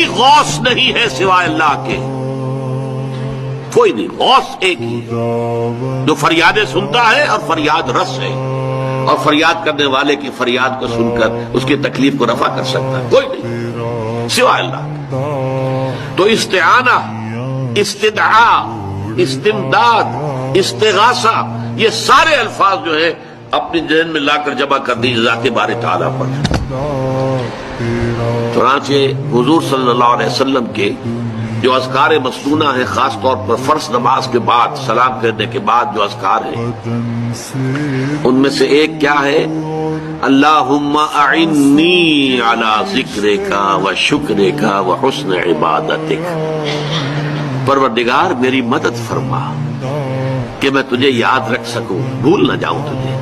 غوث نہیں ہے سوائے اللہ کے، کوئی نہیں، غوث ایک ہی ہے جو فریادیں سنتا ہے اور فریاد رس ہے، اور فریاد کرنے والے کی فریاد کو سن کر اس کی تکلیف کو رفع کر سکتا ہے، کوئی نہیں سوائے اللہ کے۔ تو استعانہ، استدعاء، استمداد، استغاثہ، یہ سارے الفاظ جو ہیں اپنی ذہن میں لا کر جمع کر دی ذات باری تعالیٰ پر۔ چنانچہ حضور صلی اللہ علیہ وسلم کے جو اذکار مسنونہ ہیں، خاص طور پر فرض نماز کے بعد سلام کرنے کے بعد جو اذکار ہیں، ان میں سے ایک کیا ہے؟ اللہم اعنی علی ذکرک و شکرک و حسن عبادتک، پروردگار میری مدد فرما کہ میں تجھے یاد رکھ سکوں، بھول نہ جاؤں تجھے۔